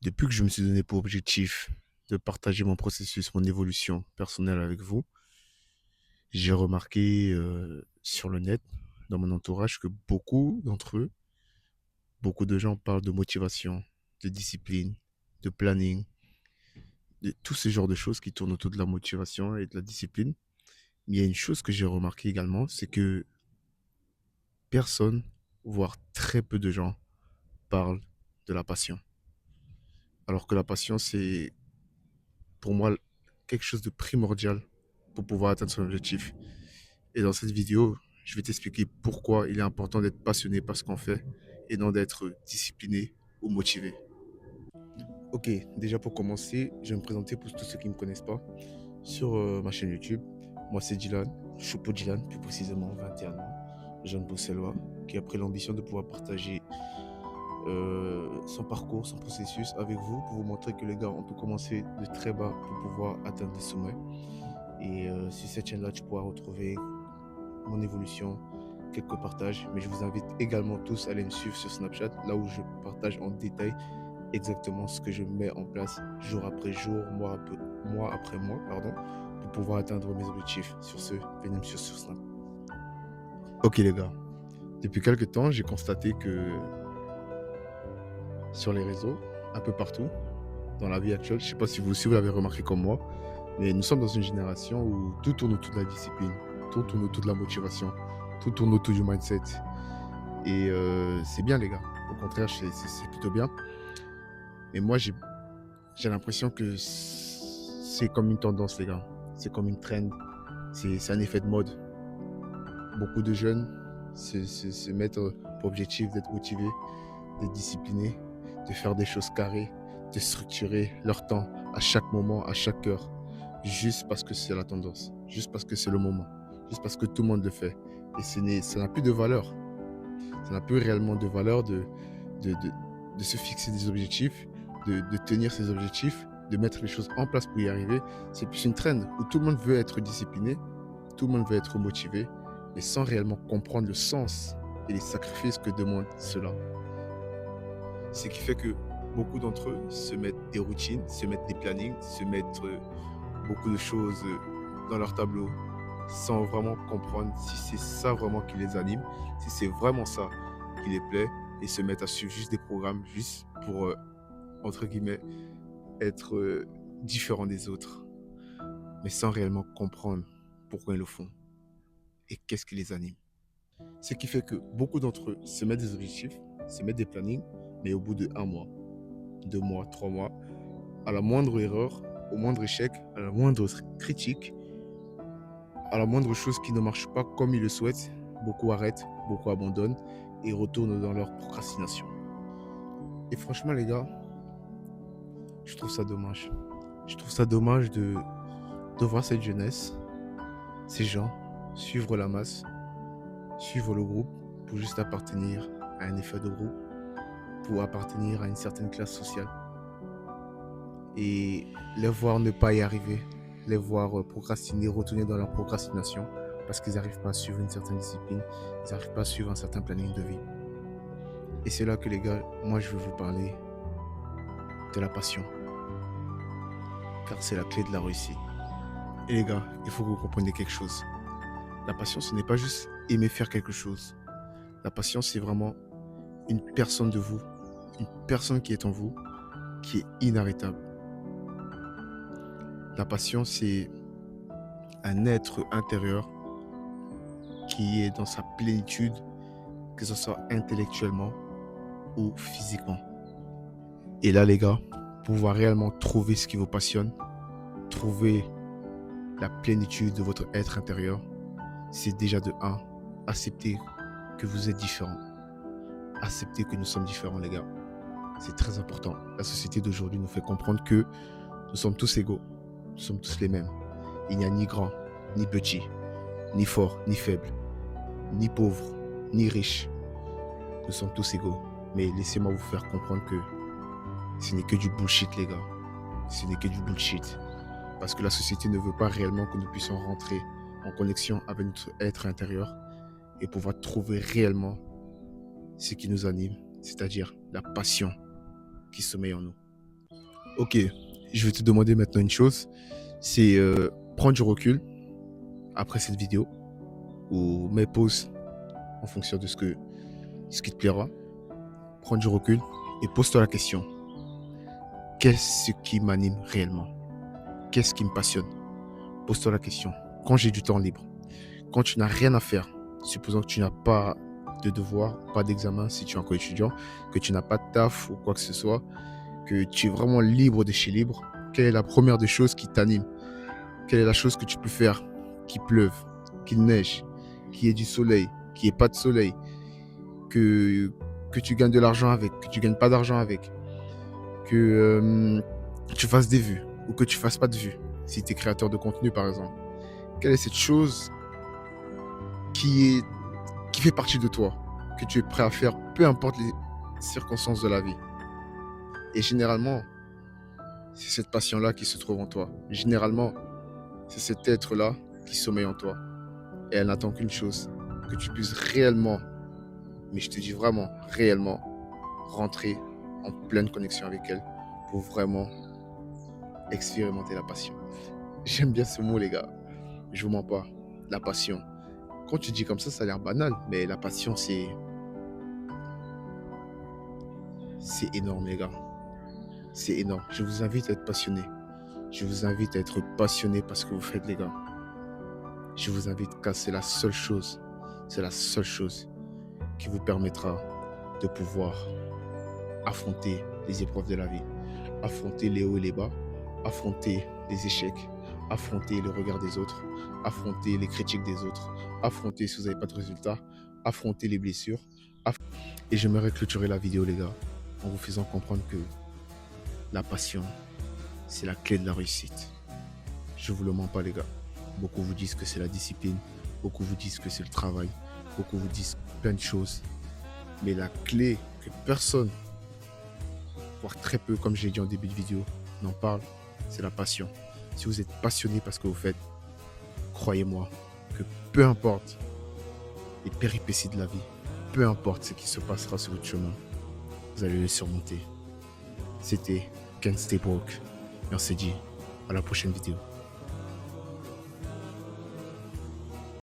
Depuis que je me suis donné pour objectif de partager mon processus, mon évolution personnelle avec vous, j'ai remarqué sur le net, dans mon entourage, que beaucoup d'entre eux, beaucoup de gens parlent de motivation, de discipline, de planning, de tous ces genres de choses qui tournent autour de la motivation et de la discipline. Mais il y a une chose que j'ai remarqué également, c'est que personne, voire très peu de gens, parlent de la passion. Alors que la passion, c'est pour moi quelque chose de primordial pour pouvoir atteindre son objectif. Et dans cette vidéo, je vais t'expliquer pourquoi il est important d'être passionné par ce qu'on fait et non d'être discipliné ou motivé. Ok, déjà pour commencer, je vais me présenter pour tous ceux qui ne me connaissent pas sur ma chaîne YouTube. Moi, c'est Dylan, Choupo Dylan, plus précisément 21 ans, jeune bruxellois qui a pris l'ambition de pouvoir partager son parcours, son processus avec vous pour vous montrer que les gars, on peut commencer de très bas pour pouvoir atteindre des sommets. Et sur cette chaîne-là, tu pourras retrouver mon évolution, quelques partages, mais je vous invite également tous à aller me suivre sur Snapchat, là où je partage en détail exactement ce que je mets en place jour après jour, mois après mois, pardon, pour pouvoir atteindre mes objectifs. Sur ce, venez me suivre sur Snap. Ok les gars, depuis quelques temps, j'ai constaté que sur les réseaux, un peu partout, dans la vie actuelle, je ne sais pas si vous aussi vous l'avez remarqué comme moi, mais nous sommes dans une génération où tout tourne autour de la discipline, tout tourne autour de la motivation, tout tourne autour du mindset. Et c'est bien, les gars. Au contraire, c'est plutôt bien. Mais moi, j'ai l'impression que c'est comme une tendance, les gars. C'est comme une trend. C'est un effet de mode. Beaucoup de jeunes se mettent pour objectif d'être motivés, d'être disciplinés, de faire des choses carrées, de structurer leur temps à chaque moment, à chaque heure, juste parce que c'est la tendance, juste parce que c'est le moment, juste parce que tout le monde le fait. Et ça n'a plus de valeur. Ça n'a plus réellement de valeur de, de, de se fixer des objectifs, de tenir ses objectifs, de mettre les choses en place pour y arriver. C'est plus une trend où tout le monde veut être discipliné, tout le monde veut être motivé, mais sans réellement comprendre le sens et les sacrifices que demande cela. Ce qui fait que beaucoup d'entre eux se mettent des routines, se mettent des plannings, se mettent beaucoup de choses dans leur tableau sans vraiment comprendre si c'est ça vraiment qui les anime, si c'est vraiment ça qui les plaît, et se mettent à suivre juste des programmes juste pour, entre guillemets, être différents des autres, mais sans réellement comprendre pourquoi ils le font et qu'est-ce qui les anime. Ce qui fait que beaucoup d'entre eux se mettent des objectifs, se mettent des plannings, mais au bout de 1 mois, 2 mois, 3 mois, à la moindre erreur, au moindre échec, à la moindre critique, à la moindre chose qui ne marche pas comme ils le souhaitent, beaucoup arrêtent, beaucoup abandonnent et retournent dans leur procrastination. Et franchement, les gars, je trouve ça dommage. Je trouve ça dommage de voir cette jeunesse, ces gens, suivre la masse, suivre le groupe pour juste appartenir à un effet de groupe, pour appartenir à une certaine classe sociale. Et les voir ne pas y arriver, les voir procrastiner, retourner dans leur procrastination parce qu'ils n'arrivent pas à suivre une certaine discipline, ils n'arrivent pas à suivre un certain planning de vie. Et c'est là que les gars, moi je veux vous parler de la passion, car c'est la clé de la réussite. Et les gars, il faut que vous compreniez quelque chose. La passion, ce n'est pas juste aimer faire quelque chose. La passion, c'est vraiment une personne de vous, une personne qui est en vous, qui est inarrêtable. La passion, c'est un être intérieur qui est dans sa plénitude, que ce soit intellectuellement ou physiquement. Et là, les gars, pouvoir réellement trouver ce qui vous passionne, trouver la plénitude de votre être intérieur, c'est déjà de un, accepter que vous êtes différent. Accepter que nous sommes différents, les gars. C'est très important. La société d'aujourd'hui nous fait comprendre que nous sommes tous égaux. Nous sommes tous les mêmes. Il n'y a ni grand, ni petit, ni fort, ni faible, ni pauvre, ni riche. Nous sommes tous égaux. Mais laissez-moi vous faire comprendre que ce n'est que du bullshit, les gars. Ce n'est que du bullshit. Parce que la société ne veut pas réellement que nous puissions rentrer en connexion avec notre être intérieur et pouvoir trouver réellement ce qui nous anime, c'est-à-dire la passion qui sommeille en nous. Ok, je vais te demander maintenant une chose. C'est prendre du recul après cette vidéo ou mets pause en fonction de ce qui te plaira. Prends du recul et pose-toi la question. Qu'est-ce qui m'anime réellement? Qu'est-ce qui me passionne? Pose-toi la question. Quand j'ai du temps libre, quand tu n'as rien à faire, supposons que tu n'as pas de devoir, pas d'examen si tu es encore étudiant, que tu n'as pas de taf ou quoi que ce soit, que tu es vraiment libre de chez libre, quelle est la première des choses qui t'anime? Quelle est la chose que tu peux faire? Qu'il pleuve, qu'il neige, qu'il y ait du soleil, qu'il n'y ait pas de soleil, que, que tu gagnes de l'argent avec, que tu gagnes pas d'argent avec, que tu fasses des vues ou que tu fasses pas de vues, si tu es créateur de contenu par exemple. Quelle est cette chose qui, est, qui fait partie de toi, que tu es prêt à faire, peu importe les circonstances de la vie? Et généralement, c'est cette passion-là qui se trouve en toi. Généralement, c'est cet être-là qui sommeille en toi. Et elle n'attend qu'une chose, que tu puisses réellement, mais je te dis vraiment, réellement, rentrer en pleine connexion avec elle pour vraiment expérimenter la passion. J'aime bien ce mot, les gars. Je vous mens pas. La passion. Quand tu dis comme ça a l'air banal, mais la passion, c'est énorme, les gars. C'est énorme. Je vous invite à être passionné. Je vous invite à être passionné par ce que vous faites, les gars. Je vous invite, car c'est la seule chose qui vous permettra de pouvoir affronter les épreuves de la vie, affronter les hauts et les bas, affronter les échecs, affronter le regard des autres, affronter les critiques des autres, affronter si vous n'avez pas de résultats, affronter les blessures. Et j'aimerais clôturer la vidéo, les gars, en vous faisant comprendre que la passion, c'est la clé de la réussite. Je vous le mens pas, les gars. Beaucoup vous disent que c'est la discipline, beaucoup vous disent que c'est le travail, beaucoup vous disent plein de choses. Mais la clé que personne, voire très peu, comme j'ai dit en début de vidéo, n'en parle, c'est la passion. Si vous êtes passionné par ce que vous faites, croyez-moi que peu importe les péripéties de la vie, peu importe ce qui se passera sur votre chemin, vous allez le surmonter. C'était Can't Stay Broke. Et on se dit à la prochaine vidéo.